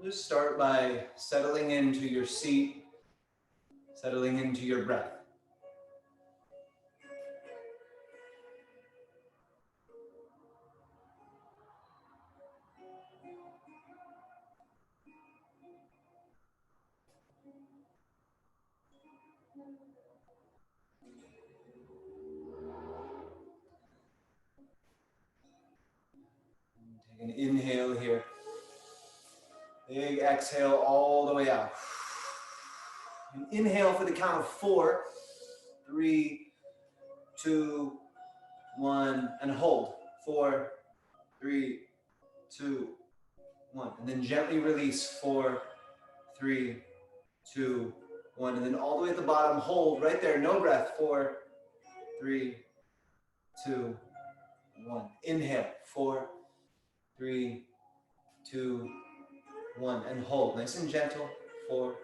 Just start by settling into your seat, settling into your breath. Take an inhale here. Big exhale all the way out. And inhale for the count of 4, 3, 2, 1, and hold. 4, 3, 2, 1. And then gently release. 4, 3, 2, 1. And then all the way at the bottom, hold right there. No breath. 4, 3, 2, 1. Inhale. 4, 3, 2, 1. And hold. Nice and gentle. 4,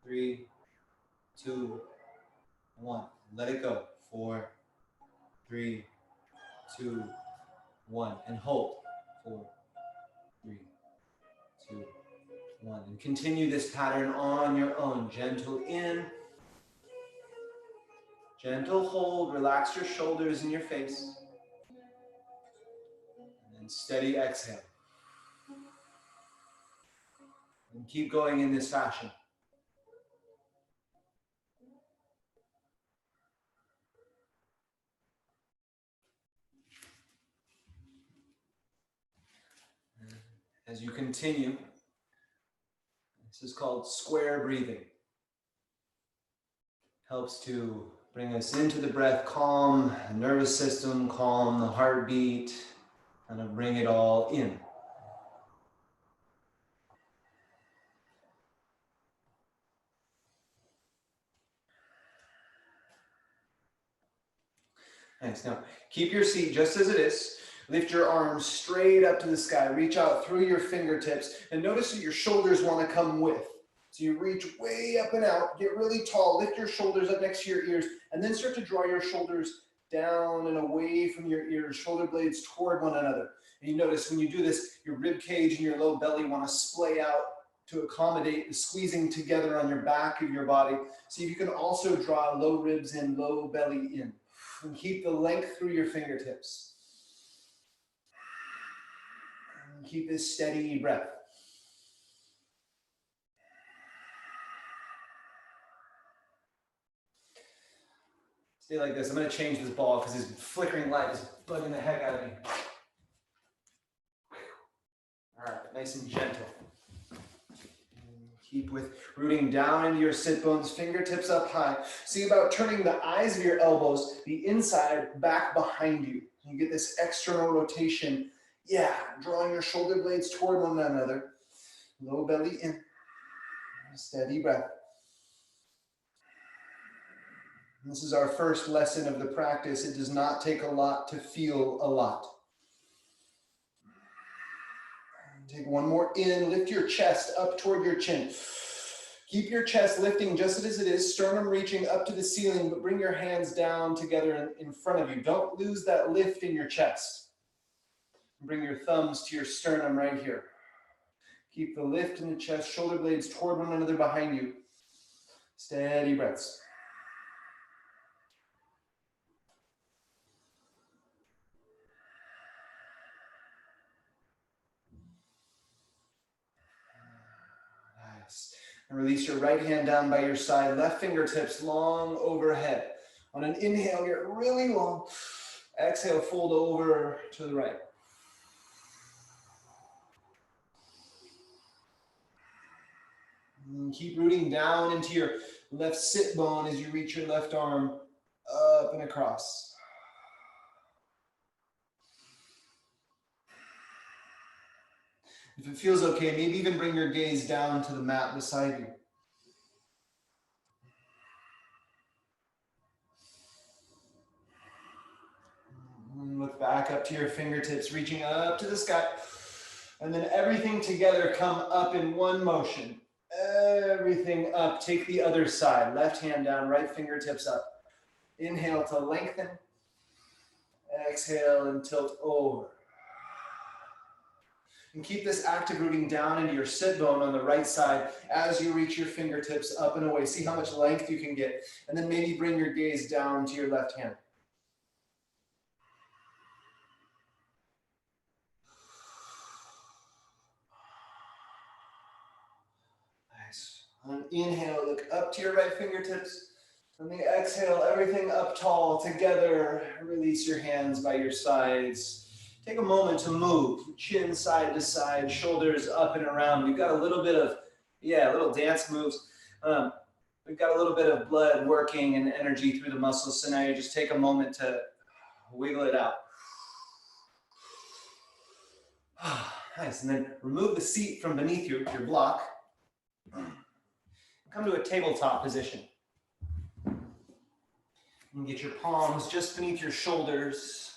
3, 2, 1. Let it go. 4, 3, 2, 1. And hold. 4, 3, 2, 1. And continue this pattern on your own. Gentle in. Gentle hold. Relax your shoulders and your face. And then steady exhale. And keep going in this fashion. As you continue, this is called square breathing. Helps to bring us into the breath, calm the nervous system, calm the heartbeat, kind of bring it all in. Nice. Now, keep your seat just as it is. Lift your arms straight up to the sky. Reach out through your fingertips. And notice that your shoulders want to come with. So you reach way up and out. Get really tall. Lift your shoulders up next to your ears. And then start to draw your shoulders down and away from your ears. Shoulder blades toward one another. And you notice when you do this, your rib cage and your low belly want to splay out to accommodate the squeezing together on your back of your body. See if you can also draw low ribs in, low belly in. And keep the length through your fingertips. And keep this steady breath. Stay like this. I'm going to change this ball because this flickering light is bugging the heck out of me. All right, nice and gentle. Keep with rooting down into your sit bones, fingertips up high. See about turning the eyes of your elbows, the inside back behind you. You get this external rotation. Yeah, drawing your shoulder blades toward one another. Low belly in. Steady breath. This is our first lesson of the practice. It does not take a lot to feel a lot. Take one more in, lift your chest up toward your chin. Keep your chest lifting just as it is, sternum reaching up to the ceiling, but bring your hands down together in front of you. Don't lose that lift in your chest. Bring your thumbs to your sternum right here. Keep the lift in the chest, shoulder blades toward one another behind you. Steady breaths. And release your right hand down by your side, left fingertips long overhead. On an inhale, get really long. Exhale, fold over to the right. And keep rooting down into your left sit bone as you reach your left arm up and across. If it feels okay, maybe even bring your gaze down to the mat beside you. And look back up to your fingertips, reaching up to the sky. And then everything together come up in one motion. Everything up. Take the other side. Left hand down, right fingertips up. Inhale to lengthen. Exhale and tilt over. And keep this active rooting down into your sit bone on the right side as you reach your fingertips up and away. See how much length you can get. And then maybe bring your gaze down to your left hand. Nice. On inhale, look up to your right fingertips. On the exhale, everything up tall together. Release your hands by your sides. Take a moment to move, chin side to side, shoulders up and around. We've got a little bit of, little dance moves. We've got a little bit of blood working and energy through the muscles. So now you just take a moment to wiggle it out. Nice, and then remove the seat from beneath your block. Come to a tabletop position. And get your palms just beneath your shoulders.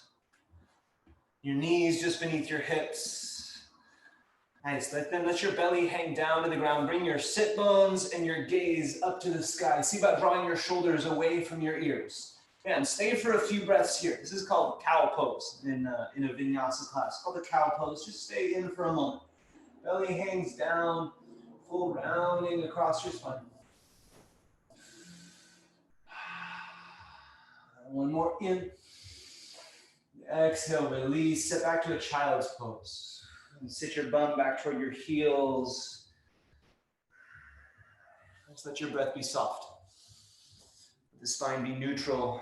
Your knees just beneath your hips. Nice, let your belly hang down to the ground. Bring your sit bones and your gaze up to the sky. See about drawing your shoulders away from your ears. And stay for a few breaths here. This is called cow pose in a vinyasa class. It's called the cow pose. Just stay in for a moment. Belly hangs down, full rounding across your spine. One more in. Exhale, release. Sit back to a child's pose. And sit your bum back toward your heels. Just let your breath be soft. Let the spine be neutral.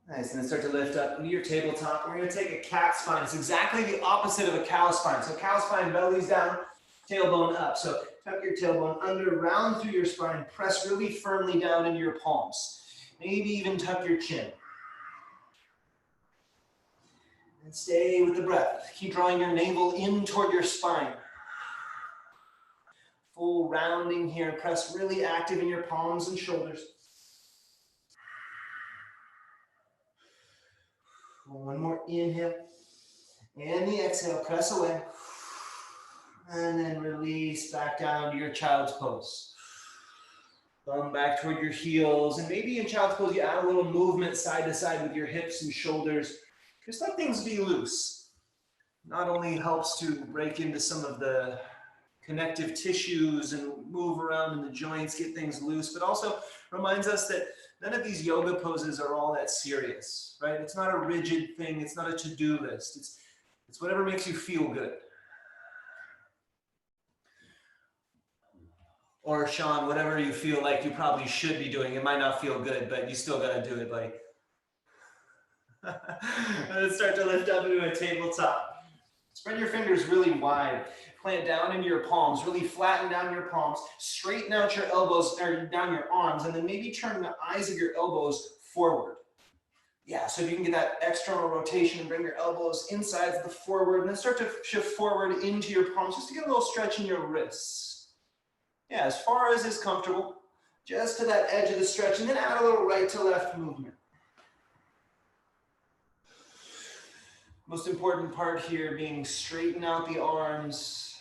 Nice, and then start to lift up into your tabletop. We're going to take a cat spine. It's exactly the opposite of a cow spine. So cow spine, belly's down, tailbone up. So tuck your tailbone under, round through your spine, press really firmly down into your palms. Maybe even tuck your chin. And stay with the breath. Keep drawing your navel in toward your spine. Full rounding here. Press really active in your palms and shoulders. One more inhale. And the exhale, press away. And then release back down to your child's pose. Thumb back toward your heels. And maybe in child's pose, you add a little movement side to side with your hips and shoulders. Just let things be loose. Not only helps to break into some of the connective tissues and move around in the joints, get things loose, but also reminds us that none of these yoga poses are all that serious, right? It's not a rigid thing. It's not a to-do list. It's whatever makes you feel good. Or Sean, whatever you feel like you probably should be doing. It might not feel good, but you still got to do it, buddy. Let's start to lift up into a tabletop. Spread your fingers really wide. Plant down into your palms. Really flatten down your palms. Straighten out your elbows, or down your arms, and then maybe turn the eyes of your elbows forward. Yeah, so if you can get that external rotation and bring your elbows inside the forward, and then start to shift forward into your palms, just to get a little stretch in your wrists. Yeah, as far as is comfortable, just to that edge of the stretch, and then add a little right to left movement. Most important part here being straighten out the arms.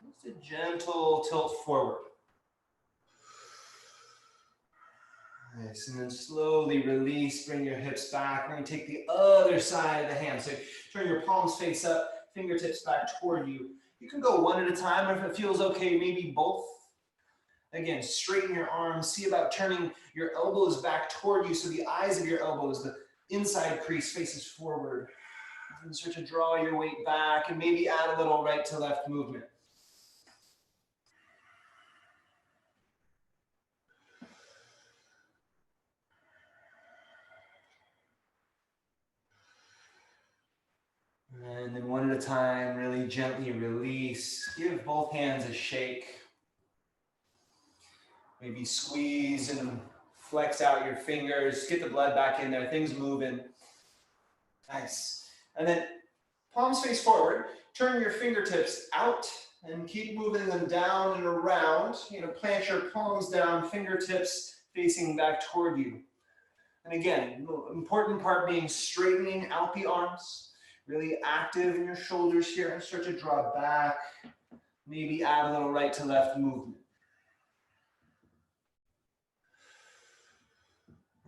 Just a gentle tilt forward. Nice, and then slowly release, bring your hips back. We're going to take the other side of the hand. So turn your palms face up, fingertips back toward you. You can go one at a time, or if it feels okay, maybe both. Again, straighten your arms. See about turning your elbows back toward you so the eyes of your elbows, the inside crease faces forward. And start to draw your weight back and maybe add a little right to left movement. And then one at a time, really gently release. Give both hands a shake. Maybe squeeze and flex out your fingers. Get the blood back in there. Things moving. Nice. And then palms face forward. Turn your fingertips out and keep moving them down and around. Plant your palms down, fingertips facing back toward you. And again, important part being straightening out the arms. Really active in your shoulders here, and start to draw back. Maybe add a little right to left movement.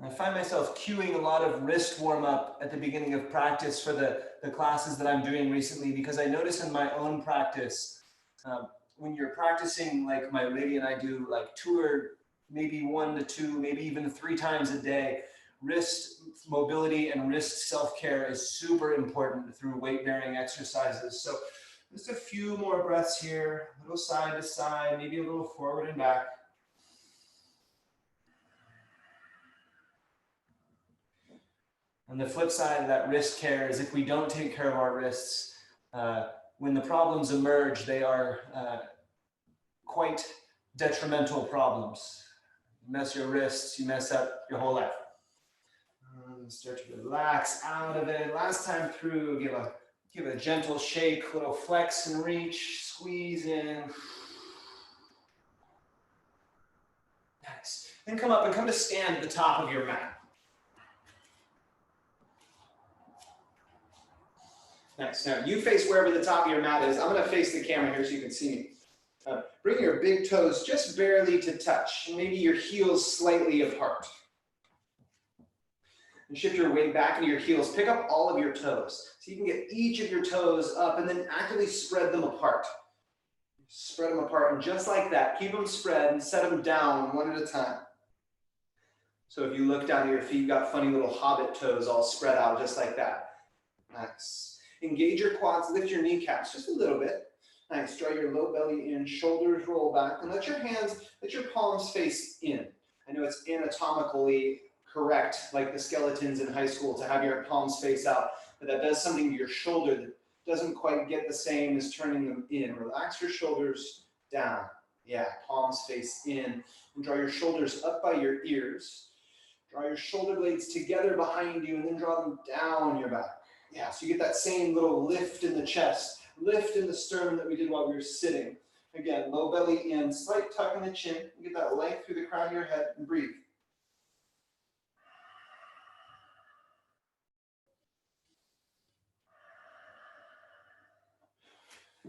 I find myself cueing a lot of wrist warm up at the beginning of practice for the classes that I'm doing recently, because I notice in my own practice, when you're practicing like my lady and I do, like 2 or maybe 1 to 2, maybe even 3 times a day, wrist mobility and wrist self-care is super important through weight-bearing exercises. So just a few more breaths here, a little side to side, maybe a little forward and back. And the flip side of that wrist care is if we don't take care of our wrists, when the problems emerge, they are quite detrimental problems. You mess your wrists, you mess up your whole life. Start to relax out of it. Last time through, give a gentle shake, little flex and reach, squeeze in. Nice. Then come up and come to stand at the top of your mat. Nice. Now you face wherever the top of your mat is. I'm going to face the camera here so you can see me. Bring your big toes just barely to touch, maybe your heels slightly apart. And shift your weight back into your heels. Pick up all of your toes. So you can get each of your toes up and then actively spread them apart. Spread them apart, and just like that, keep them spread and set them down one at a time. So if you look down at your feet, you've got funny little hobbit toes all spread out just like that. Nice. Engage your quads, lift your kneecaps just a little bit. Nice. Draw your low belly in, shoulders roll back, and let your palms face in. I know it's anatomically correct, like the skeletons in high school, to have your palms face out, but that does something to your shoulder that doesn't quite get the same as turning them in. Relax your shoulders down. Yeah, palms face in. And draw your shoulders up by your ears. Draw your shoulder blades together behind you and then draw them down your back. Yeah, so you get that same little lift in the chest, lift in the sternum that we did while we were sitting. Again, low belly in, slight tuck in the chin. You get that length through the crown of your head and breathe.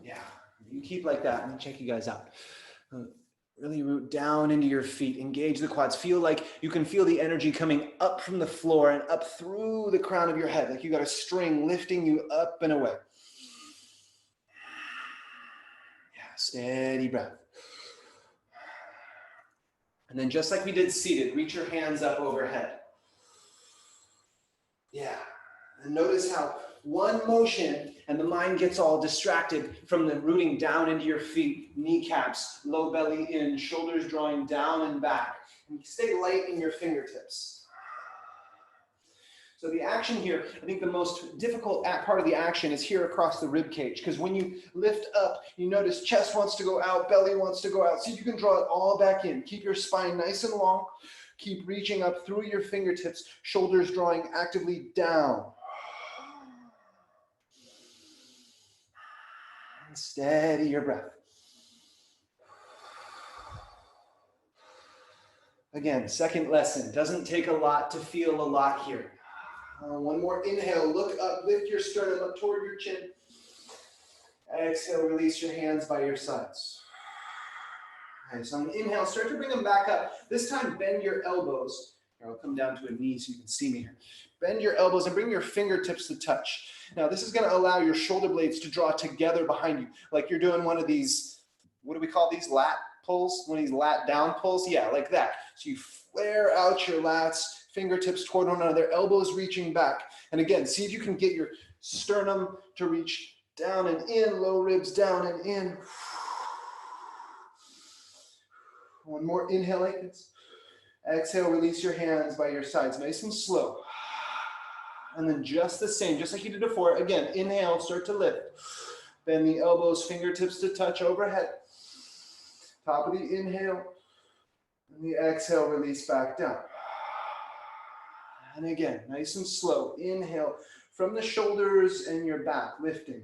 Yeah, you keep like that. Let me check you guys out. Really root down into your feet, engage the quads. Feel like you can feel the energy coming up from the floor and up through the crown of your head, like you got a string lifting you up and away. Yeah, steady breath. And then just like we did seated, reach your hands up overhead. Yeah, and notice how one motion and the mind gets all distracted from the rooting down into your feet, kneecaps, low belly in, shoulders drawing down and back. And stay light in your fingertips. So the action here, I think the most difficult part of the action is here across the rib cage, because when you lift up, you notice chest wants to go out, belly wants to go out. See if you can draw it all back in. Keep your spine nice and long. Keep reaching up through your fingertips, shoulders drawing actively down. And steady your breath. Again, second lesson. Doesn't take a lot to feel a lot here. One more inhale, look up, lift your sternum up toward your chin. Exhale, release your hands by your sides. All right, so on the inhale, start to bring them back up. This time, bend your elbows. Here, I'll come down to a knee so you can see me here. Bend your elbows and bring your fingertips to touch. Now, this is going to allow your shoulder blades to draw together behind you, like you're doing one of these, what do we call these, lat pulls? One of these lat down pulls? Yeah, like that. So you flare out your lats, fingertips toward one another, elbows reaching back. And again, see if you can get your sternum to reach down and in, low ribs down and in. One more inhale like this. Exhale, release your hands by your sides, nice and slow. And then just the same, just like you did before. Again, inhale, start to lift. Bend the elbows, fingertips to touch overhead. Top of the inhale. And the exhale, release back down. And again, nice and slow. Inhale from the shoulders and your back, lifting.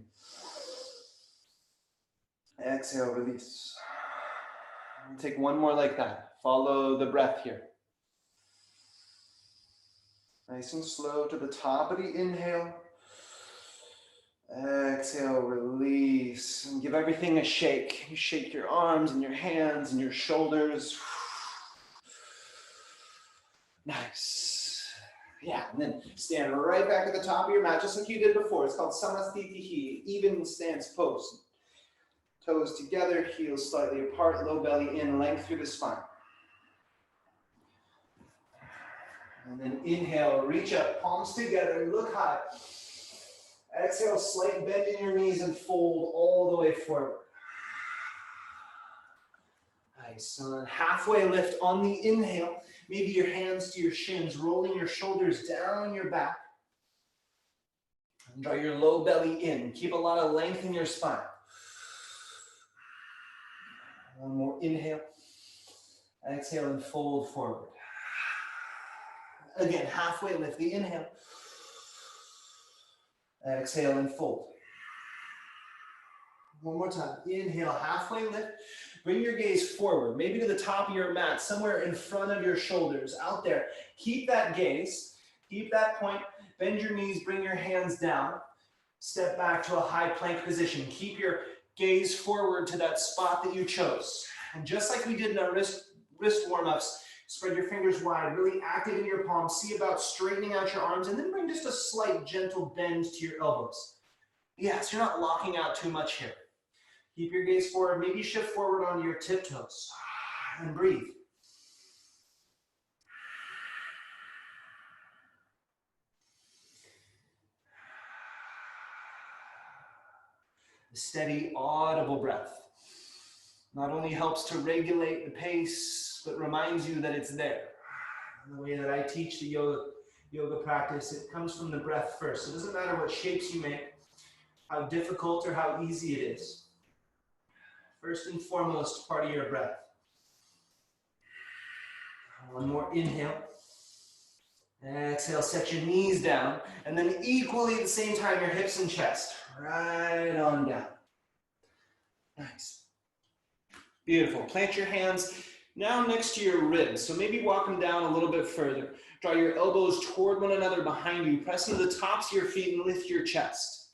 Exhale, release. And take one more like that. Follow the breath here. Nice and slow to the top of the inhale. Exhale, release. And give everything a shake. You shake your arms and your hands and your shoulders. Nice. Yeah, and then stand right back at the top of your mat, just like you did before. It's called Samastitihi, even stance pose. Toes together, heels slightly apart, low belly in, length through the spine. And then inhale, reach up, palms together, look high. Exhale, slight bend in your knees and fold all the way forward. Nice. So then halfway lift on the inhale. Maybe your hands to your shins, rolling your shoulders down your back. And draw your low belly in. Keep a lot of length in your spine. One more inhale. Exhale and fold forward. Again, halfway lift the inhale. Exhale and fold. One more time. Inhale, halfway lift. Bring your gaze forward, maybe to the top of your mat, somewhere in front of your shoulders, out there. Keep that gaze, keep that point. Bend your knees, bring your hands down. Step back to a high plank position. Keep your gaze forward to that spot that you chose. And just like we did in our wrist warm-ups, spread your fingers wide, really active in your palms. See about straightening out your arms, and then bring just a slight gentle bend to your elbows. Yes, you're not locking out too much here. Keep your gaze forward, maybe shift forward onto your tiptoes, and breathe. The steady, audible breath not only helps to regulate the pace, but reminds you that it's there. The way that I teach the yoga practice, it comes from the breath first. It doesn't matter what shapes you make, how difficult or how easy it is. First and foremost, part of your breath. One more inhale. Exhale, set your knees down. And then equally at the same time, your hips and chest. Right on down. Nice. Beautiful. Plant your hands now next to your ribs. So maybe walk them down a little bit further. Draw your elbows toward one another behind you. Press into the tops of your feet and lift your chest.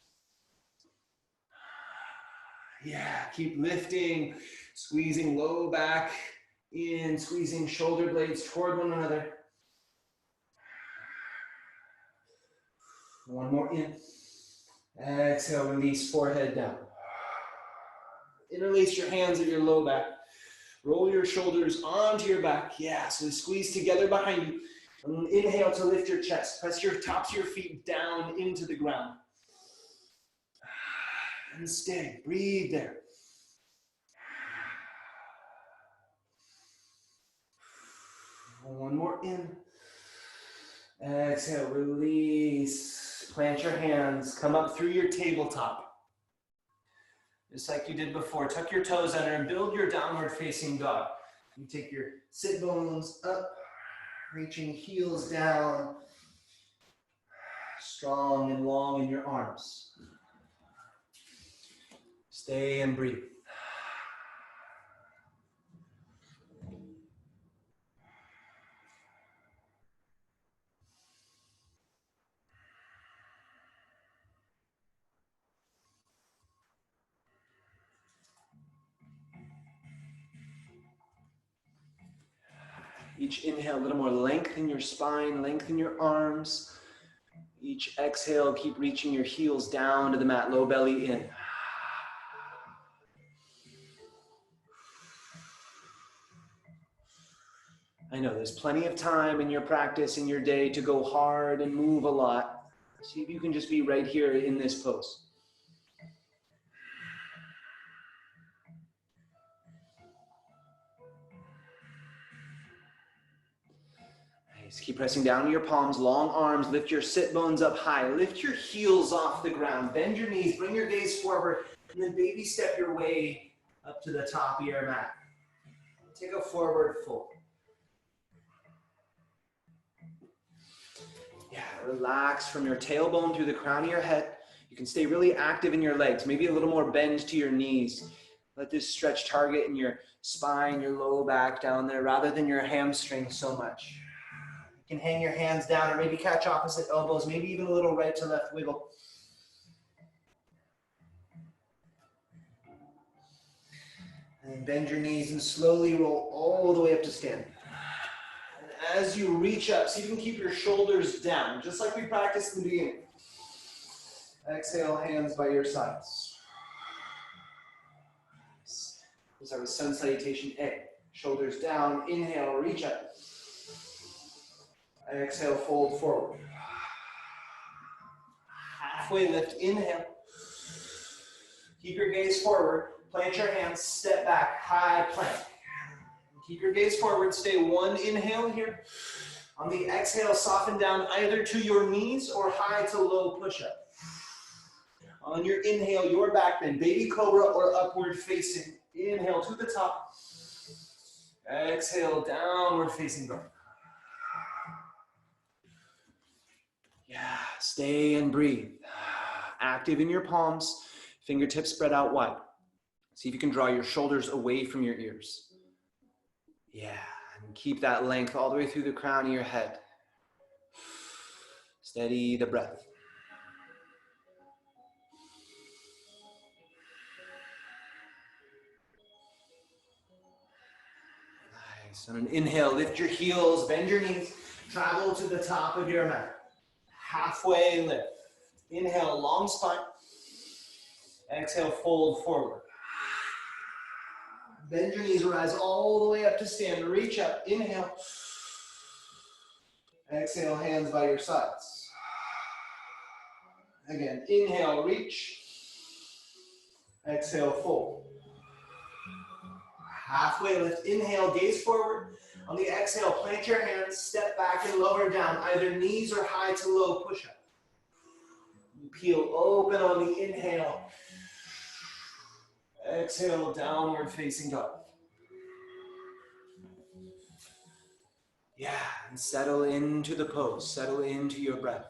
Yeah, keep lifting, squeezing low back in, squeezing shoulder blades toward one another. One more in. Exhale, release forehead down. Interlace your hands at your low back. Roll your shoulders onto your back. Yeah, so squeeze together behind you. And inhale to lift your chest. Press your tops of your feet down into the ground. And stay. Breathe there. One more in. Exhale, release. Plant your hands. Come up through your tabletop. Just like you did before. Tuck your toes under and build your downward facing dog. You take your sit bones up, reaching heels down. Strong and long in your arms. Stay and breathe. Each inhale, a little more length in your spine, lengthen your arms. Each exhale, keep reaching your heels down to the mat, low belly in. I know there's plenty of time in your practice, in your day, to go hard and move a lot. See if you can just be right here in this pose. Nice. Keep pressing down to your palms, long arms, lift your sit bones up high, lift your heels off the ground, bend your knees, bring your gaze forward, and then baby step your way up to the top of your mat. Take a forward fold. Yeah, relax from your tailbone through the crown of your head. You can stay really active in your legs, maybe a little more bend to your knees. Let this stretch target in your spine, your low back down there, rather than your hamstrings so much. You can hang your hands down or maybe catch opposite elbows, maybe even a little right to left wiggle. And bend your knees and slowly roll all the way up to standing. And As you reach up, see if you can keep your shoulders down, just like we practiced in the beginning. Exhale, hands by your sides. We'll start with sun salutation A. Shoulders down, inhale, reach up. Exhale, fold forward. Halfway lift, inhale. Keep your gaze forward, plant your hands, step back, high plank. Keep your gaze forward, stay one inhale here. On the exhale, soften down either to your knees or high to low push-up. On your inhale, your back bend, baby cobra or upward facing. Inhale to the top. Exhale, downward facing dog. Yeah, stay and breathe. Active in your palms, fingertips spread out wide. See if you can draw your shoulders away from your ears. Yeah, and keep that length all the way through the crown of your head. Steady the breath. Nice. On an inhale, lift your heels, bend your knees, travel to the top of your mat. Halfway lift. Inhale, long spine. Exhale, fold forward. Bend your knees, rise all the way up to stand. Reach up, inhale. Exhale, hands by your sides. Again, inhale, reach. Exhale, fold. Halfway lift, inhale, gaze forward. On the exhale, plant your hands, step back and lower down, either knees or high to low push-up. Peel open on the inhale. Exhale, downward facing dog. Yeah, and settle into the pose, settle into your breath.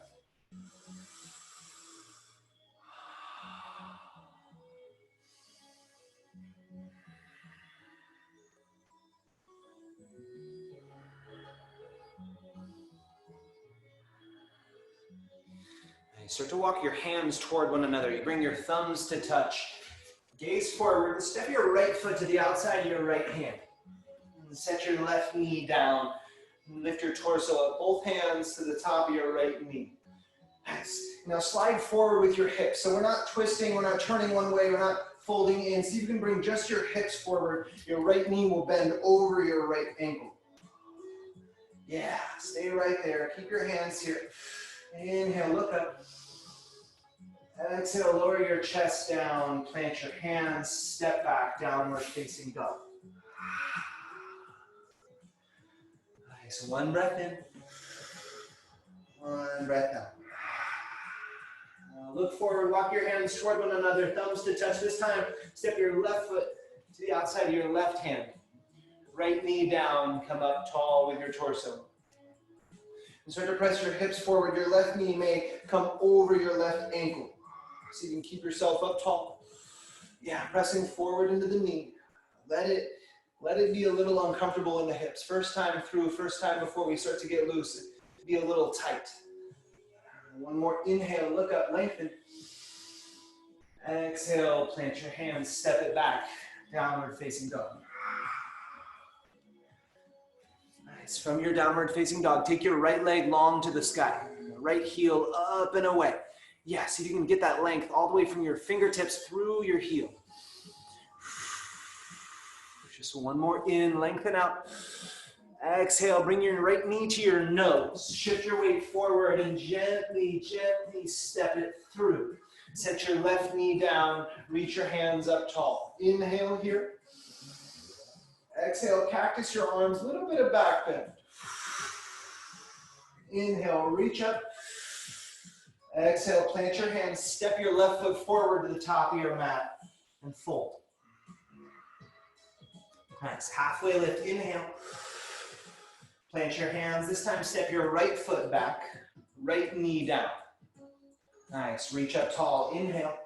And start to walk your hands toward one another. You bring your thumbs to touch. Gaze forward, step your right foot to the outside of your right hand. And set your left knee down. And lift your torso up, both hands to the top of your right knee. Nice. Now slide forward with your hips. So we're not twisting, we're not turning one way, we're not folding in. See if you can bring just your hips forward. Your right knee will bend over your right ankle. Yeah, stay right there. Keep your hands here. Inhale, look up. Exhale, lower your chest down, plant your hands, step back, downward facing dog. Nice, one breath in, one breath out. Look forward, walk your hands toward one another, thumbs to touch. This time, step your left foot to the outside of your left hand. Right knee down, come up tall with your torso. And start to press your hips forward. Your left knee may come over your left ankle. So you can keep yourself up tall. Yeah, pressing forward into the knee. Let it be a little uncomfortable in the hips. First time through, first time before we start to get loose, be a little tight. One more inhale, look up, lengthen. Exhale, plant your hands, step it back, downward facing dog. Nice, from your downward facing dog, take your right leg long to the sky. Right heel up and away. Yeah, see if you can get that length all the way from your fingertips through your heel. Just one more in, lengthen out. Exhale, bring your right knee to your nose. Shift your weight forward and gently, gently step it through. Set your left knee down, reach your hands up tall. Inhale here. Exhale, cactus your arms, a little bit of back bend. Inhale, reach up. Exhale, plant your hands, step your left foot forward to the top of your mat and fold. Nice, halfway lift, inhale. Plant your hands, this time step your right foot back, right knee down. Nice, reach up tall, inhale.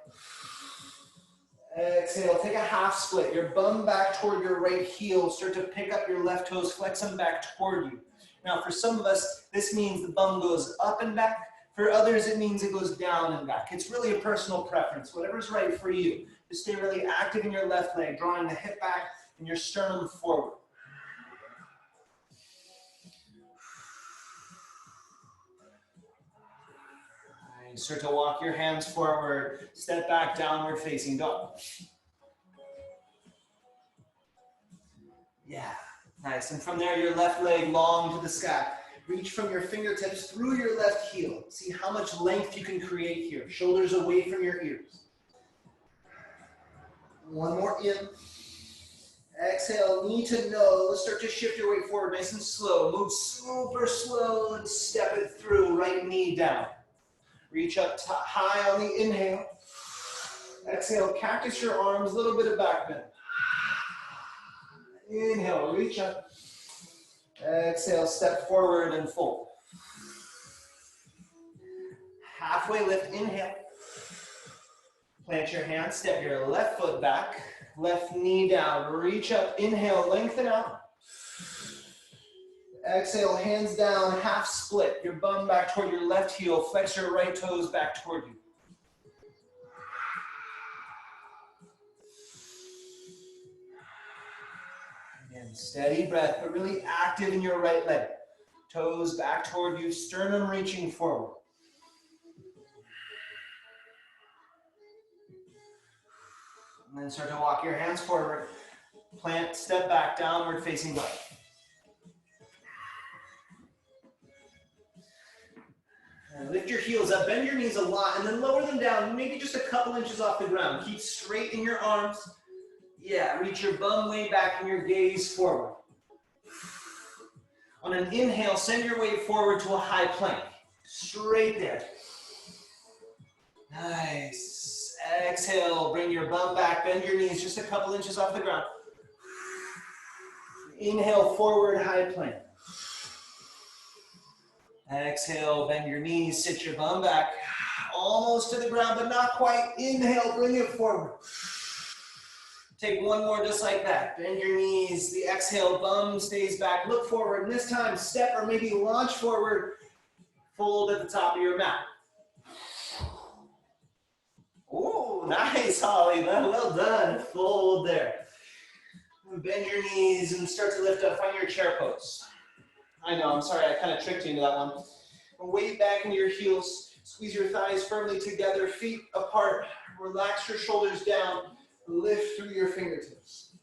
Exhale, take a half split, your bum back toward your right heel, start to pick up your left toes, flex them back toward you. Now for some of us, this means the bum goes up and back. For others, it means it goes down and back. It's really a personal preference, whatever's right for you. Just stay really active in your left leg, drawing the hip back and your sternum forward. Nice. Start to walk your hands forward, step back, downward facing dog. Yeah, nice. And from there, your left leg long to the sky. Reach from your fingertips through your left heel. See how much length you can create here. Shoulders away from your ears. One more in. Exhale, knee to nose. Start to shift your weight forward nice and slow. Move super slow and step it through. Right knee down. Reach up high on the inhale. Exhale, cactus your arms, a little bit of back bend. Inhale, reach up. Exhale, step forward and fold. Halfway lift, inhale. Plant your hands, step your left foot back, left knee down. Reach up, inhale, lengthen out. Exhale, hands down, half split. Your bum back toward your left heel, flex your right toes back toward you. Again, steady breath, but really active in your right leg. Toes back toward you, sternum reaching forward. And then start to walk your hands forward. Plant, step back, downward facing dog. And lift your heels up, bend your knees a lot, and then lower them down, maybe just a couple inches off the ground. Keep straight in your arms. Yeah, reach your bum way back and your gaze forward. On an inhale, send your weight forward to a high plank. Straight there. Nice. Exhale, bring your bum back, bend your knees just a couple inches off the ground. Inhale, forward, high plank. Exhale, bend your knees, sit your bum back, almost to the ground, but not quite. Inhale, bring it forward. Take one more just like that. Bend your knees, the exhale, bum stays back, look forward, and this time step or maybe launch forward, fold at the top of your mat. Ooh, nice, Holly, well done, fold there. Bend your knees and start to lift up, find your chair pose. I know, I'm sorry, I kind of tricked you into that one. Weight back into your heels, squeeze your thighs firmly together, feet apart, relax your shoulders down, lift through your fingertips.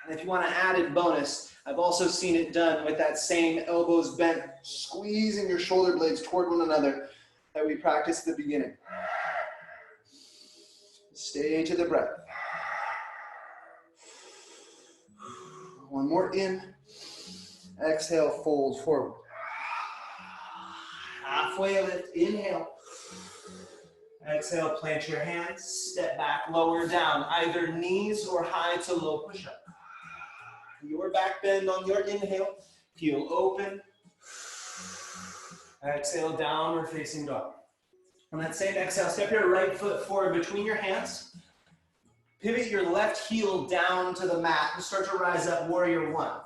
And if you want an added bonus, I've also seen it done with that same elbows bent, squeezing your shoulder blades toward one another that we practiced at the beginning. Stay to the breath. One more in. Exhale, fold forward. Halfway lift, inhale. Exhale, plant your hands, step back, lower down, either knees or high to low push-up. Your back bend on your inhale, heel open. Exhale, downward facing dog. On that same exhale, step your right foot forward between your hands. Pivot your left heel down to the mat and start to rise up, warrior one.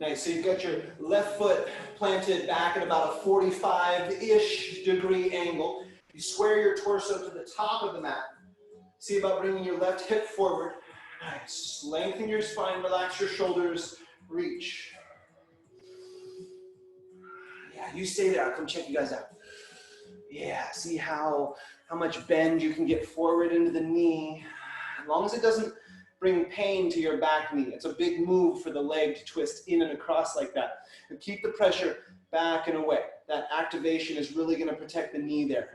Nice, so you've got your left foot planted back at about a 45-ish degree angle. You square your torso to the top of the mat. See about bringing your left hip forward. Nice, lengthen your spine, relax your shoulders, reach. Yeah, you stay there, I'll come check you guys out. Yeah, see how much bend you can get forward into the knee. As long as it doesn't bring pain to your back knee. It's a big move for the leg to twist in and across like that. But keep the pressure back and away. That activation is really going to protect the knee there.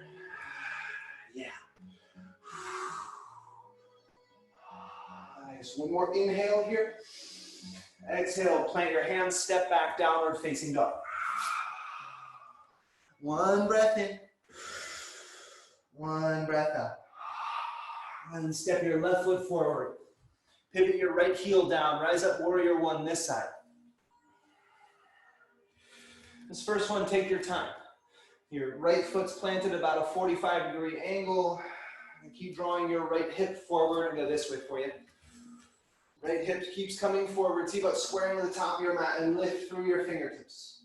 Yeah. Nice. One more inhale here. Exhale, plant your hands, step back, downward facing dog. One breath in. One breath out. And step your left foot forward. Pivot your right heel down, rise up warrior one this side. This first one, take your time. Your right foot's planted about a 45-degree angle. And keep drawing your right hip forward and go this way for you. Right hip keeps coming forward. See about squaring to the top of your mat and lift through your fingertips.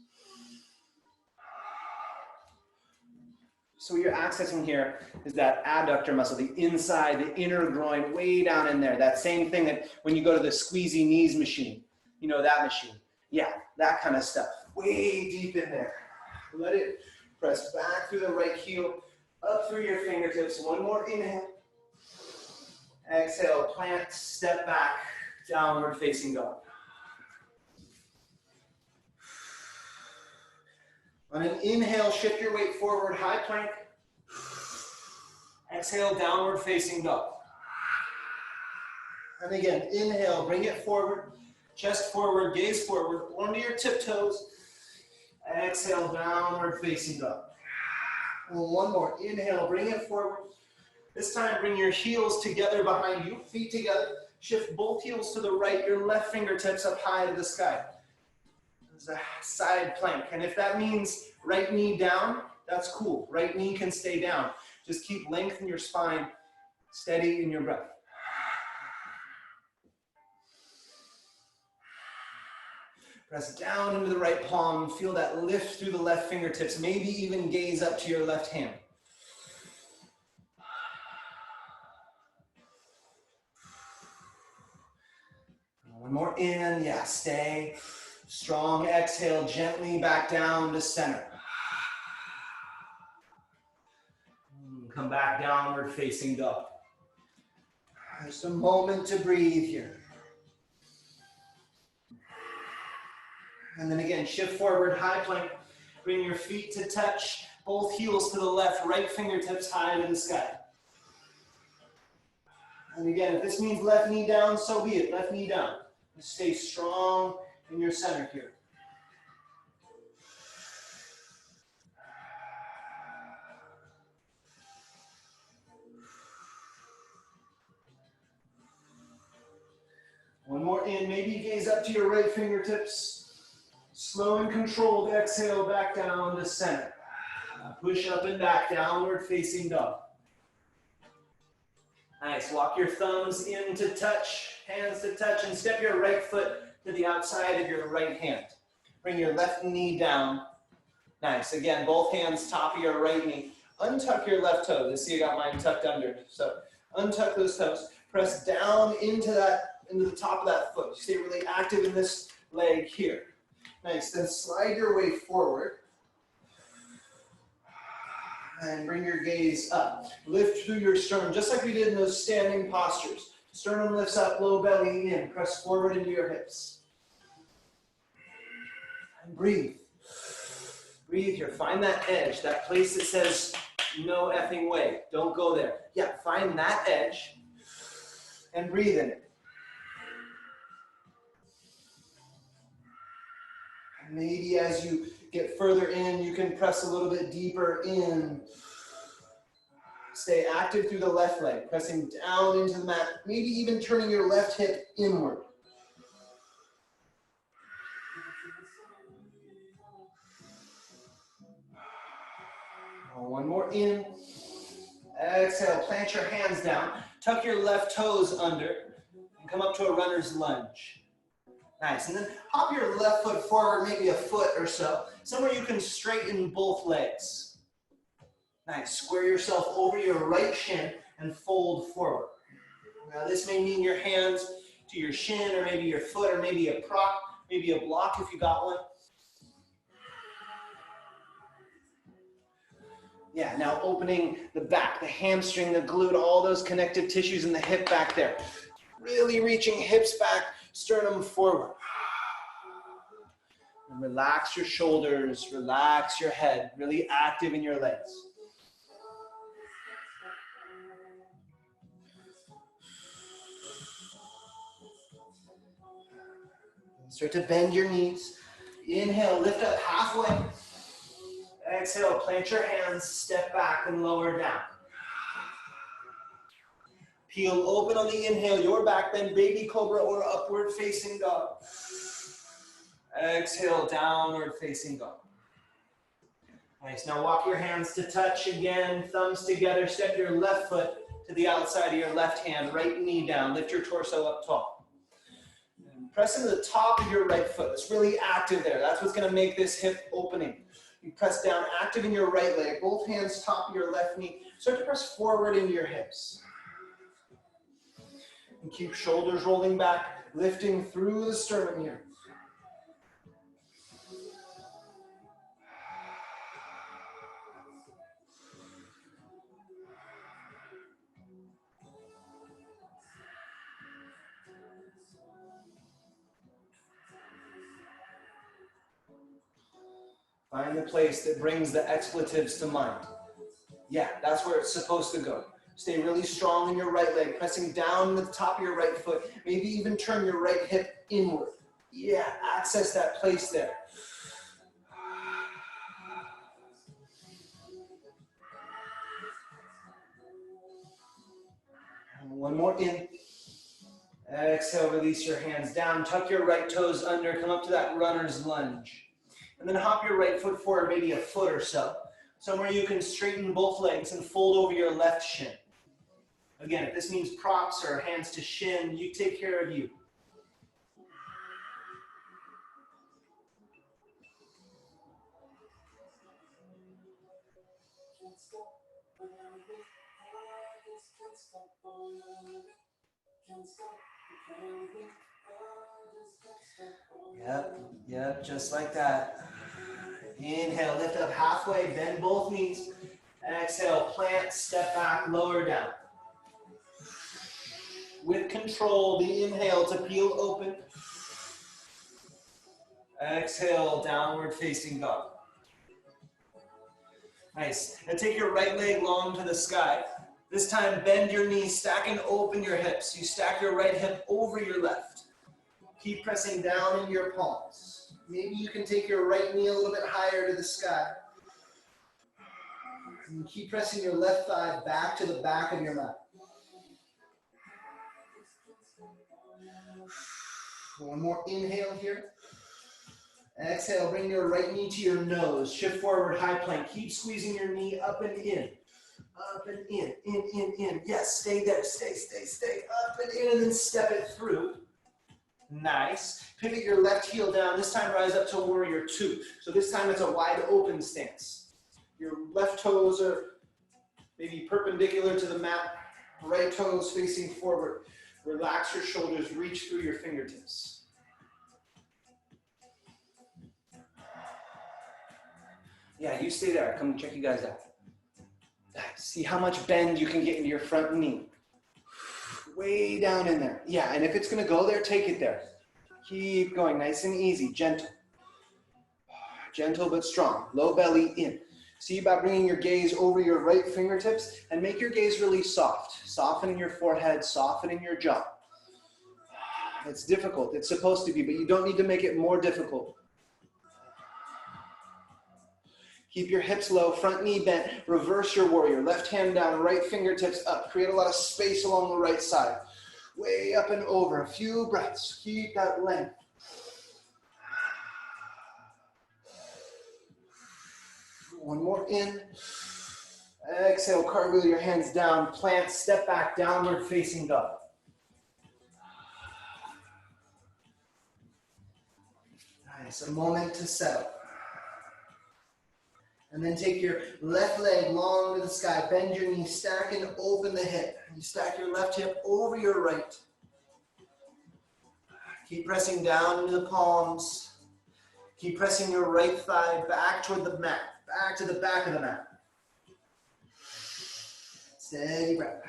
So what you're accessing here is that abductor muscle, the inside, the inner groin, way down in there. That same thing that when you go to the squeezy knees machine, you know that machine. Yeah, that kind of stuff. way deep in there. Let it press back through the right heel, up through your fingertips. One more inhale. Exhale, plant, step back, downward facing dog. On an inhale, shift your weight forward, high plank. Exhale, downward facing dog. And again, inhale, bring it forward, chest forward, gaze forward, onto your tiptoes. Exhale, downward facing dog. And one more, inhale, bring it forward. This time, bring your heels together behind you, feet together. Shift both heels to the right, your left fingertips up high to the sky. It's a side plank. And if that means right knee down, that's cool. Right knee can stay down. Just keep length in your spine, steady in your breath. Press down into the right palm. Feel that lift through the left fingertips. Maybe even gaze up to your left hand. One more in. Yeah, stay. Strong exhale, gently back down to center. Come back downward facing dog. Just a moment to breathe here. And then again, shift forward, high plank. Bring your feet to touch, both heels to the left, right fingertips high to the sky. And again, if this means left knee down, so be it, left knee down. Stay strong in your center here. One more in, maybe gaze up to your right fingertips. Slow and controlled exhale back down to center. Push up and back, downward facing dog. Nice, walk your thumbs in to touch, hands to touch, and step your right foot to the outside of your right hand. Bring your left knee down. Nice, again, both hands top of your right knee. Untuck your left toe. You see I got mine tucked under. So untuck those toes. Press down into the top of that foot. Stay really active in this leg here. Nice, then slide your way forward. And bring your gaze up. Lift through your sternum, just like we did in those standing postures. Sternum lifts up, low belly in. Press forward into your hips. And breathe. Breathe here. Find that edge, that place that says, no effing way. Don't go there. Yeah, find that edge and breathe in it. Maybe as you get further in, you can press a little bit deeper in. Stay active through the left leg, pressing down into the mat, maybe even turning your left hip inward. One more in. Exhale, plant your hands down, tuck your left toes under, and come up to a runner's lunge. Nice, and then hop your left foot forward, maybe a foot or so, somewhere you can straighten both legs. Nice, square yourself over your right shin and fold forward. Now this may mean your hands to your shin, or maybe your foot, or maybe a prop, maybe a block if you got one. Yeah, now opening the back, the hamstring, the glute, all those connective tissues in the hip back there. Really reaching hips back, sternum forward. And relax your shoulders, relax your head, really active in your legs. Start to bend your knees. Inhale, lift up halfway. Exhale, plant your hands, step back and lower down. Peel open on the inhale, your back bend, baby cobra or upward facing dog. Exhale, downward facing dog. Nice, now walk your hands to touch again, thumbs together, step your left foot to the outside of your left hand, right knee down, lift your torso up tall. And press into the top of your right foot, it's really active there, that's what's gonna make this hip opening. You press down, active in your right leg, both hands top of your left knee, start to press forward into your hips. And keep shoulders rolling back, lifting through the sternum here. Find the place that brings the expletives to mind. Yeah, that's where it's supposed to go. Stay really strong in your right leg, pressing down the top of your right foot. Maybe even turn your right hip inward. Yeah, access that place there. And one more in. Exhale, release your hands down. Tuck your right toes under. Come up to that runner's lunge. And then hop your right foot forward, maybe a foot or so. Somewhere you can straighten both legs and fold over your left shin. Again, if this means props or hands to shin, you take care of you. Yep, just like that. Inhale, lift up halfway, bend both knees. Exhale, plant, step back, lower down. With control, the inhale to peel open. Exhale, downward facing dog. Nice. Now take your right leg long to the sky. This time, bend your knees, stack and open your hips. You stack your right hip over your left. Keep pressing down into your palms. Maybe you can take your right knee a little bit higher to the sky. And keep pressing your left thigh back to the back of your mat. One more inhale here. Exhale, bring your right knee to your nose. Shift forward, high plank. Keep squeezing your knee up and in. Up and in. Yes, stay there, stay. Up and in, and then step it through. Nice. Pivot your left heel down. This time rise up to warrior two. So this time it's a wide open stance. Your left toes are maybe perpendicular to the mat. Right toes facing forward. Relax your shoulders, reach through your fingertips. Yeah, you stay there. Come check you guys out. See how much bend you can get into your front knee. Way down in there. Yeah, and if it's gonna go there, take it there. Keep going, nice and easy, gentle. Gentle but strong, low belly in. See about bringing your gaze over your right fingertips and make your gaze really soft. Softening your forehead, softening your jaw. It's difficult, it's supposed to be, but you don't need to make it more difficult. Keep your hips low, front knee bent, reverse your warrior. Left hand down, right fingertips up. Create a lot of space along the right side. Way up and over, a few breaths. Keep that length. One more in. Exhale, cartwheel your hands down, plant, step back, downward facing dog. Nice, a moment to settle. And then take your left leg long to the sky, bend your knee, stack and open the hip. You stack your left hip over your right. Keep pressing down into the palms. Keep pressing your right thigh back toward the mat, back to the back of the mat. Steady breath.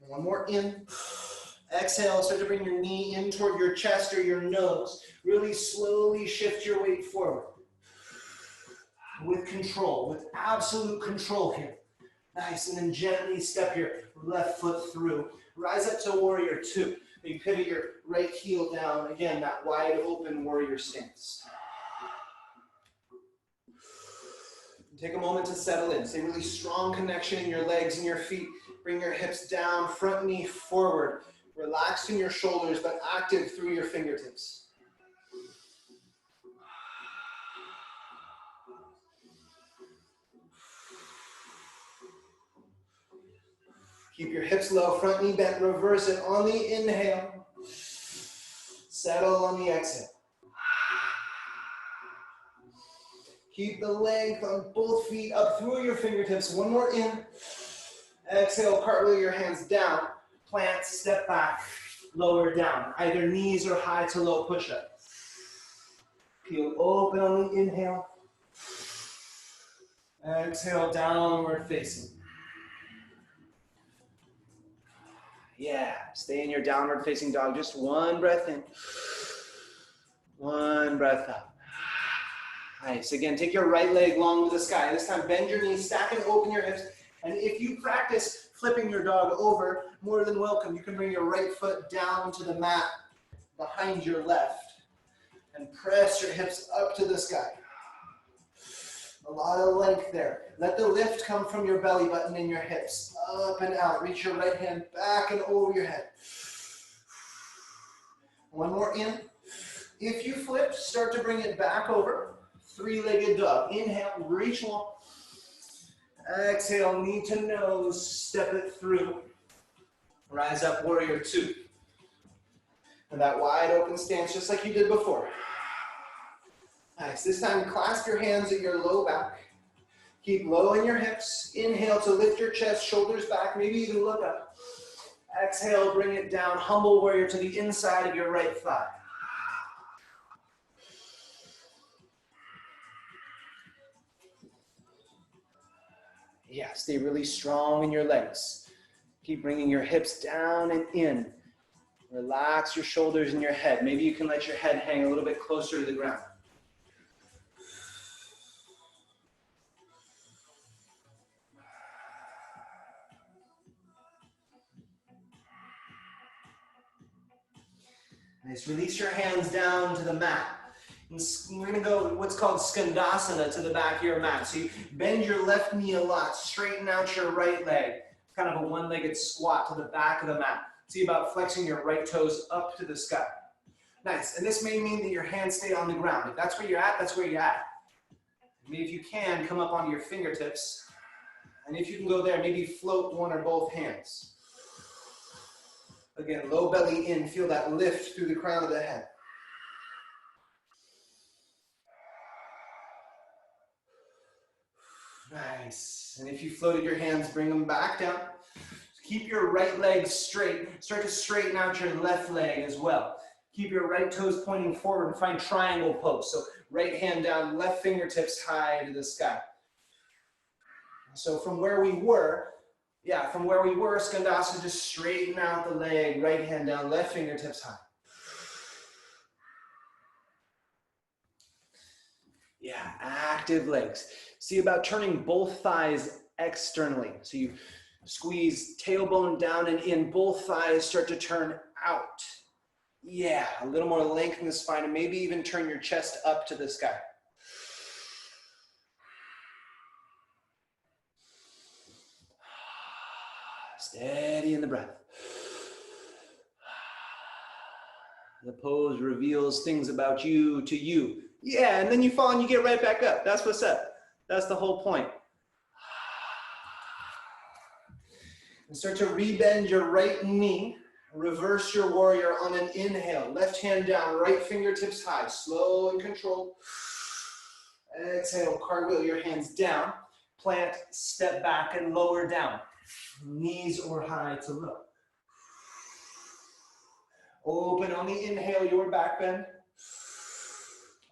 One more in. Exhale, start to bring your knee in toward your chest or your nose. Really slowly shift your weight forward. With control, with absolute control here. Nice, and then gently step your left foot through. Rise up to warrior two. You pivot your right heel down. Again, that wide open warrior stance. Take a moment to settle in. Stay really strong connection in your legs and your feet. Bring your hips down, front knee forward. Relaxed in your shoulders, but active through your fingertips. Keep your hips low, front knee bent, reverse it on the inhale. Settle on the exhale. Keep the length on both feet up through your fingertips. One more in. Exhale, cartwheel your hands down. Plant, step back, lower down. Either knees or high to low push-up. Peel open on the inhale. Exhale, downward facing. Yeah, stay in your downward facing dog. Just one breath in, one breath out. Nice. Again, take your right leg long to the sky. This time, bend your knees, stack and open your hips. And if you practice flipping your dog over, more than welcome. You can bring your right foot down to the mat behind your left and press your hips up to the sky. A lot of length there. Let the lift come from your belly button and your hips. Up and out. Reach your right hand back and over your head. One more in. If you flip, start to bring it back over. Three-legged dog. Inhale, reach long. Exhale, knee to nose, step it through. Rise up, warrior two. And that wide open stance, just like you did before. Nice. This time, clasp your hands at your low back. Keep low in your hips. Inhale to lift your chest, shoulders back, maybe even look up. Exhale, bring it down. Humble warrior to the inside of your right thigh. Yeah, stay really strong in your legs. Keep bringing your hips down and in. Relax your shoulders and your head. Maybe you can let your head hang a little bit closer to the ground. Nice. Release your hands down to the mat. And we're going to go what's called skandasana to the back of your mat. So you bend your left knee a lot. Straighten out your right leg. Kind of a one-legged squat to the back of the mat. See about flexing your right toes up to the sky. Nice. And this may mean that your hands stay on the ground. If that's where you're at, that's where you're at. Maybe if you can, come up onto your fingertips. And if you can go there, maybe float one or both hands. Again, low belly in. Feel that lift through the crown of the head. Nice. And if you floated your hands, bring them back down. Keep your right leg straight. Start to straighten out your left leg as well. Keep your right toes pointing forward and find triangle pose. So right hand down, left fingertips high to the sky. So from where we were, skandasana, just straighten out the leg, right hand down, left fingertips high. Yeah, active legs. See about turning both thighs externally. So you squeeze tailbone down and in, both thighs start to turn out. Yeah, a little more length in the spine and maybe even turn your chest up to the sky. Steady in the breath. The pose reveals things about you to you. Yeah, and then you fall and you get right back up. That's what's up. That's the whole point. And start to rebend your right knee. Reverse your warrior on an inhale. Left hand down, right fingertips high. Slow and controlled. Exhale, cartwheel your hands down. Plant, step back and lower down. Knees or high to low. Open on the inhale, your back bend.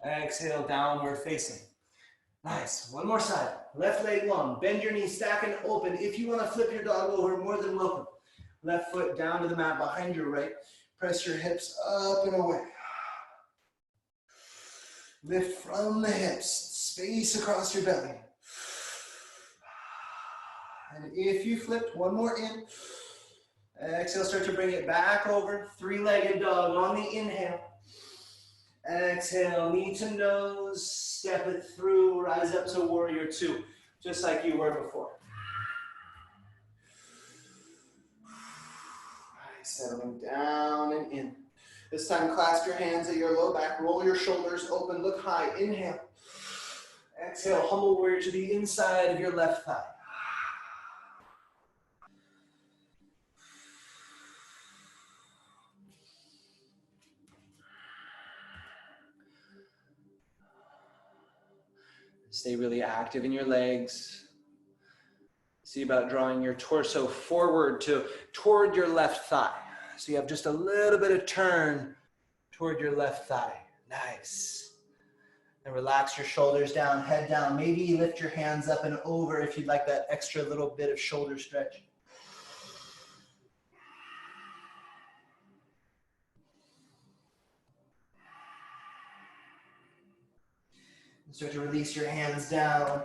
Exhale, downward facing. Nice. One more side. Left leg long. Bend your knees, stack and open. If you want to flip your dog over, more than welcome. Left foot down to the mat behind your right. Press your hips up and away. Lift from the hips. Space across your belly. And if you flipped, one more in. Exhale, start to bring it back over. Three-legged dog on the inhale. Exhale, knee to nose, step it through, rise up to warrior two, just like you were before. Nice, settling down and in. This time, clasp your hands at your low back, roll your shoulders open, look high, inhale. Exhale, humble warrior to the inside of your left thigh. Stay really active in your legs. See about drawing your torso forward toward your left thigh. So you have just a little bit of turn toward your left thigh. Nice. And relax your shoulders down, head down. Maybe lift your hands up and over if you'd like that extra little bit of shoulder stretch. Start to release your hands down.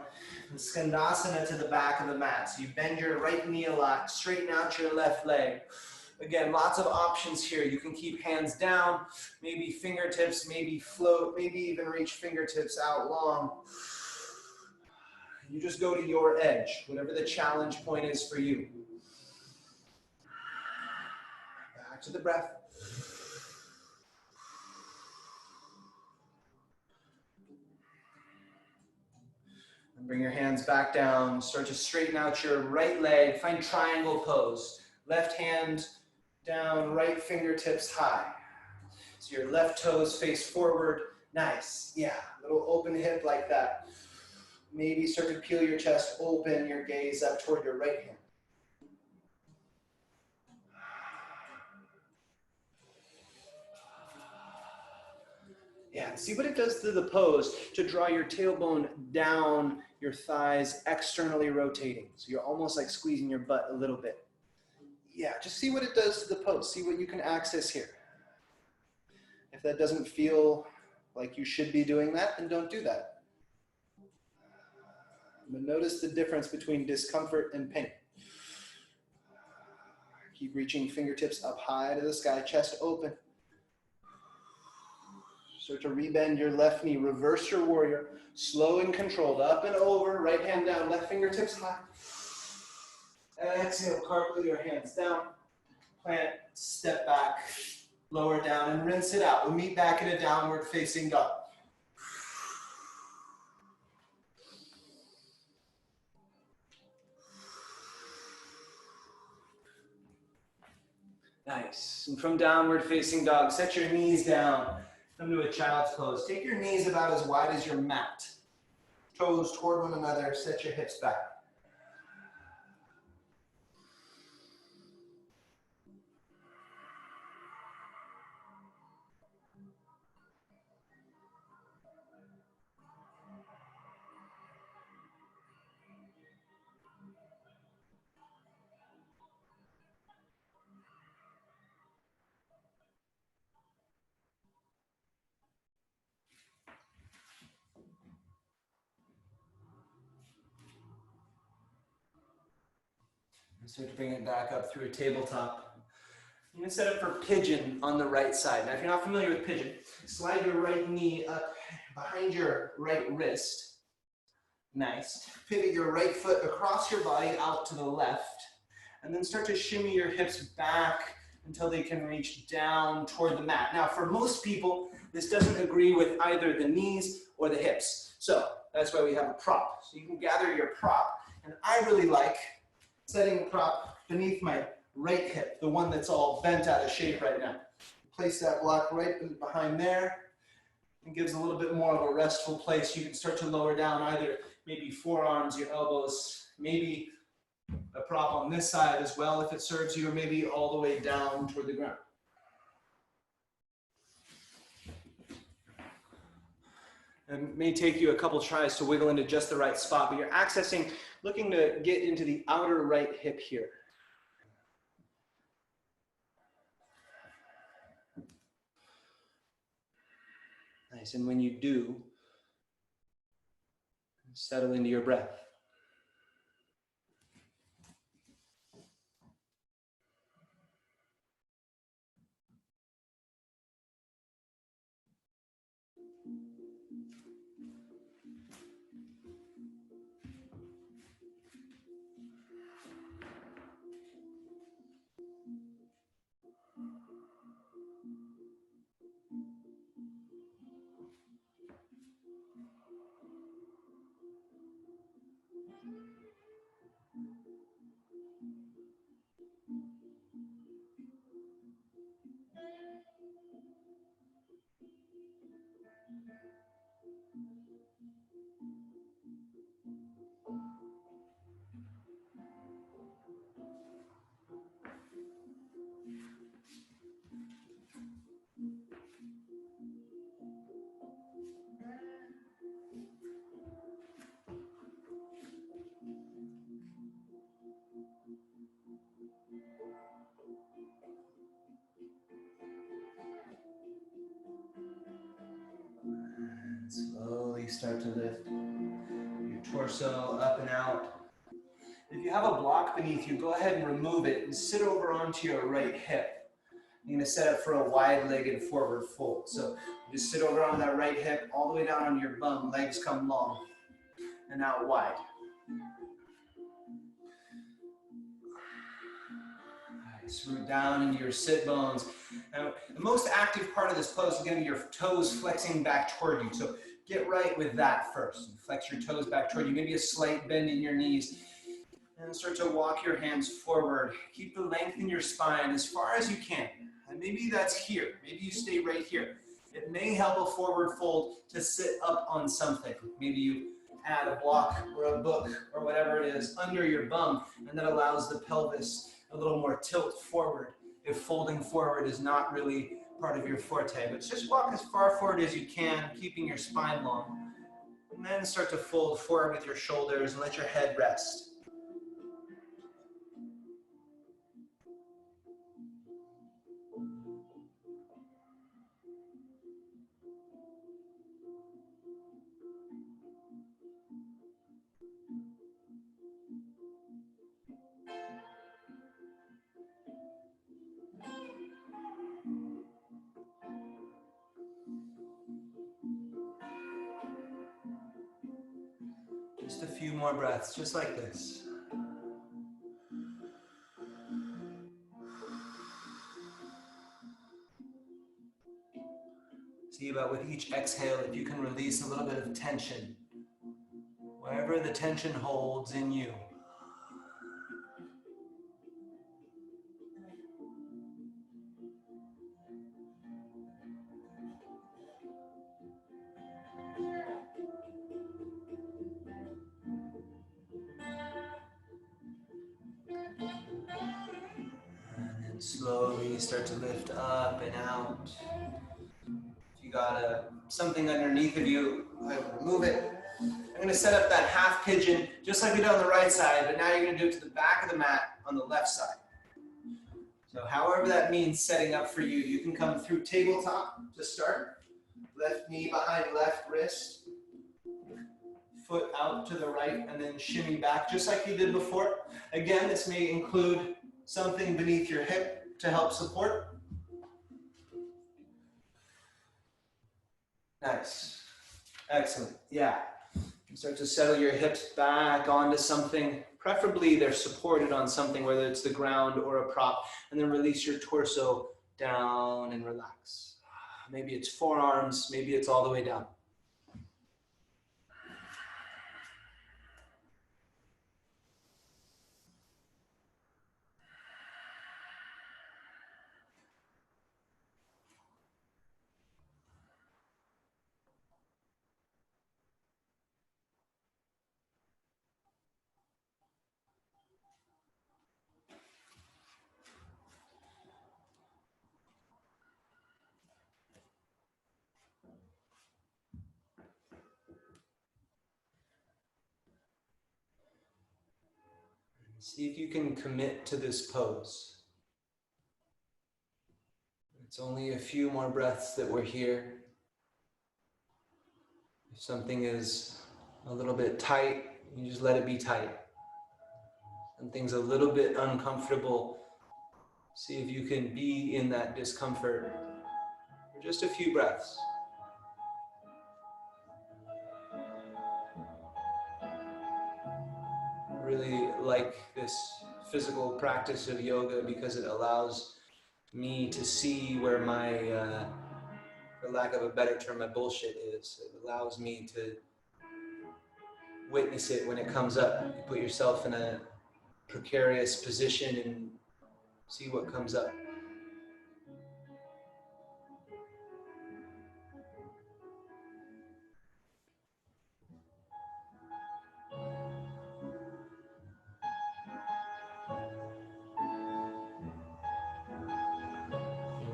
And Skandasana to the back of the mat. So you bend your right knee a lot, straighten out your left leg. Again, lots of options here. You can keep hands down, maybe fingertips, maybe float, maybe even reach fingertips out long. You just go to your edge, whatever the challenge point is for you. Back to the breath. And bring your hands back down. Start to straighten out your right leg. Find triangle pose. Left hand down, right fingertips high. So your left toes face forward. Nice. Yeah, little open hip like that. Maybe start to peel your chest open, your gaze up toward your right hand. Yeah, see what it does to the pose to draw your tailbone down, your thighs externally rotating. So you're almost like squeezing your butt a little bit. Yeah, just see what it does to the pose. See what you can access here. If that doesn't feel like you should be doing that, then don't do that. But notice the difference between discomfort and pain. Keep reaching fingertips up high to the sky, chest open. Start to rebend your left knee, reverse your warrior, slow and controlled, up and over, right hand down, left fingertips high. And exhale, cartwheel your hands down, plant, step back, lower down, and rinse it out. We'll meet back in a downward facing dog. Nice. And from downward facing dog, set your knees down. Come to a child's pose. Take your knees about as wide as your mat. Toes toward one another. Set your hips back. Start to bring it back up through a tabletop. You can set up for pigeon on the right side. Now, if you're not familiar with pigeon, slide your right knee up behind your right wrist. Nice. Pivot your right foot across your body out to the left. And then start to shimmy your hips back until they can reach down toward the mat. Now, for most people, this doesn't agree with either the knees or the hips. So that's why we have a prop. So you can gather your prop. And I really like setting the prop beneath my right hip, the one that's all bent out of shape right now. Place that block right behind there. It gives a little bit more of a restful place. You can start to lower down either maybe forearms, your elbows, maybe a prop on this side as well if it serves you, or maybe all the way down toward the ground. It may take you a couple tries to wiggle into just the right spot, but you're accessing, looking to get into the outer right hip here. Nice, and when you do, settle into your breath. start to lift your torso up and out. If you have a block beneath you, go ahead and remove it and sit over onto your right hip. You're going to set up for a wide-legged forward fold. So just sit over on that right hip, all the way down onto your bum, legs come long and out wide. Nice, root down into your sit bones. Now, the most active part of this pose is going to be your toes flexing back toward you. So get right with that first. Flex your toes back toward you. Maybe a slight bend in your knees. And start to walk your hands forward. Keep the length in your spine as far as you can. And maybe that's here. Maybe you stay right here. It may help a forward fold to sit up on something. Maybe you add a block or a book or whatever it is under your bum, and that allows the pelvis a little more tilt forward if folding forward is not really part of your forte. But just walk as far forward as you can, keeping your spine long. And then start to fold forward with your shoulders and let your head rest. Just a few more breaths, just like this. See about with each exhale if you can release a little bit of tension, wherever the tension holds in you. And then slowly start to lift up and out. If you got something underneath of you, go ahead and remove it. I'm going to set up that half pigeon just like we did on the right side, but now you're going to do it to the back of the mat on the left side. So however that means setting up for you, you can come through tabletop to start. Left knee behind left wrist. Foot out to the right and then shimmy back just like you did before. Again, this may include something beneath your hip to help support. Nice. Excellent. Yeah. You start to settle your hips back onto something. Preferably they're supported on something, whether it's the ground or a prop, and then release your torso down and relax. Maybe it's forearms, maybe it's all the way down. See if you can commit to this pose. It's only a few more breaths that we're here. If something is a little bit tight, you just let it be tight. Something's a little bit uncomfortable. See if you can be in that discomfort for just a few breaths. Really like this physical practice of yoga because it allows me to see where my, for lack of a better term, my bullshit is. It allows me to witness it when it comes up. You put yourself in a precarious position and see what comes up.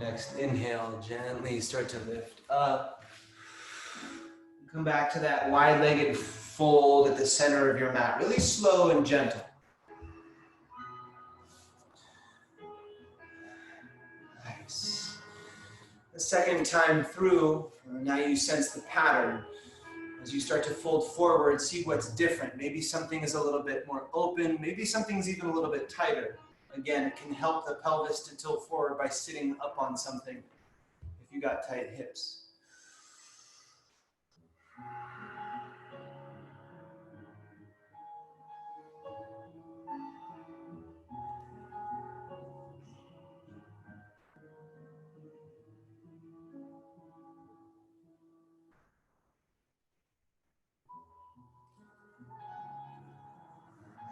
Next inhale, gently start to lift up. Come back to that wide-legged fold at the center of your mat. Really slow and gentle. Nice. The second time through, now you sense the pattern. As you start to fold forward, see what's different. Maybe something is a little bit more open. Maybe something's even a little bit tighter. Again, it can help the pelvis to tilt forward by sitting up on something if you got tight hips.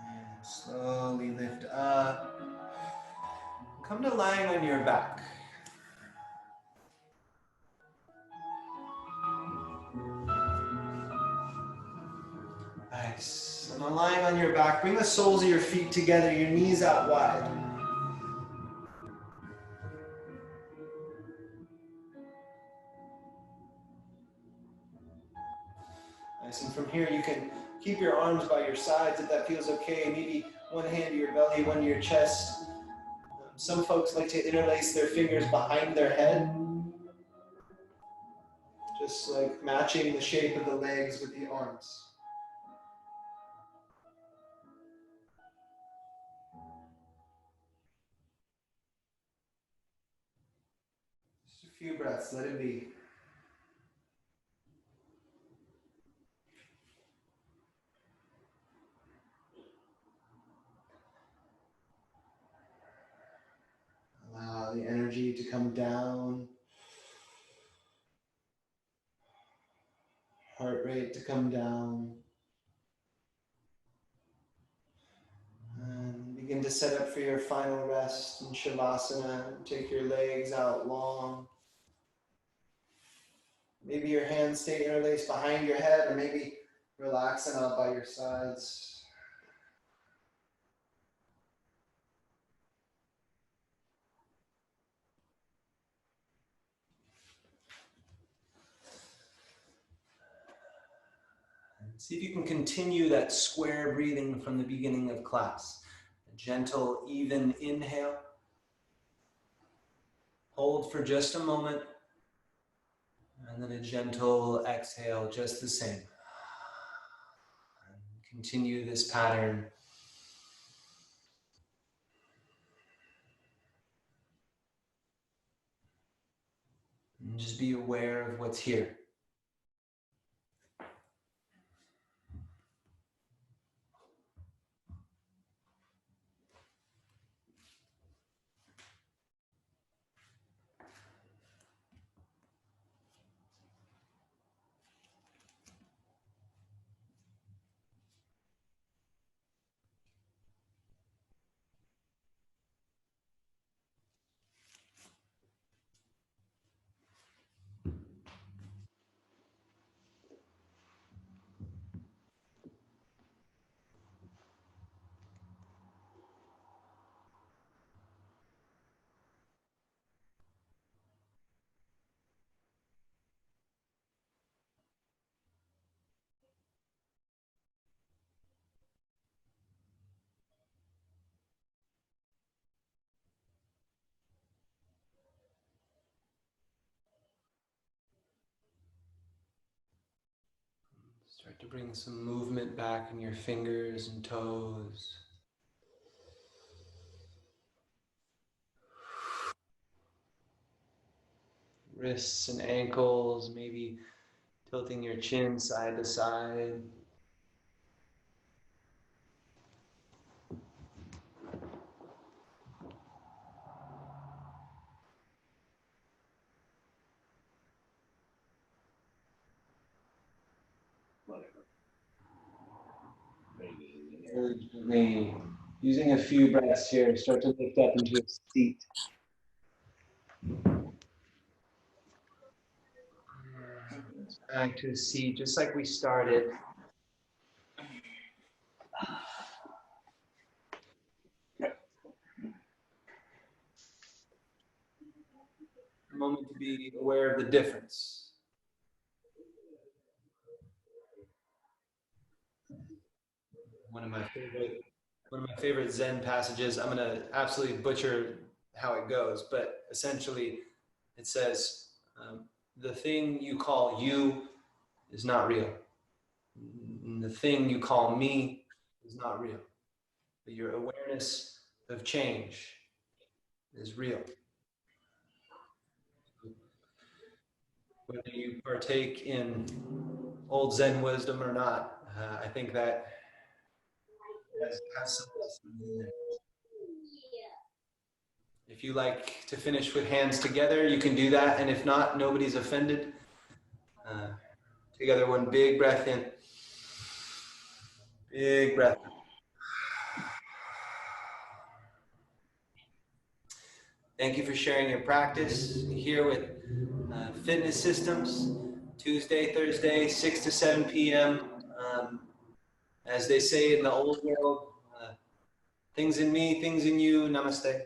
And slowly lift up. Come to lying on your back. Nice. And on lying on your back, bring the soles of your feet together, your knees out wide. Nice. And from here, you can keep your arms by your sides if that feels okay. Maybe one hand to your belly, one to your chest. Some folks like to interlace their fingers behind their head, just like matching the shape of the legs with the arms. Just a few breaths, let it be. Allow the energy to come down. Heart rate to come down. And begin to set up for your final rest in Shavasana. Take your legs out long. Maybe your hands stay interlaced behind your head, or maybe relaxing out by your sides. See if you can continue that square breathing from the beginning of class. A gentle, even inhale. Hold for just a moment. And then a gentle exhale, just the same. And continue this pattern. And just be aware of what's here. Start to bring some movement back in your fingers and toes. Wrists and ankles, maybe tilting your chin side to side. Urgently, using a few breaths here, start to lift up into a seat. Back to a seat, just like we started. A moment to be aware of the difference. One of my favorite Zen passages. I'm gonna absolutely butcher how it goes, but essentially it says, the thing you call you is not real. the thing you call me is not real. But your awareness of change is real. Whether you partake in old Zen wisdom or not, I think that has some lesson in there. If you like to finish with hands together, you can do that. And if not, nobody's offended. Together, one big breath in. Big breath. Thank you for sharing your practice here with Fitness Systems, Tuesday, Thursday, 6 to 7 p.m. As they say in the old world, things in me, things in you. Namaste.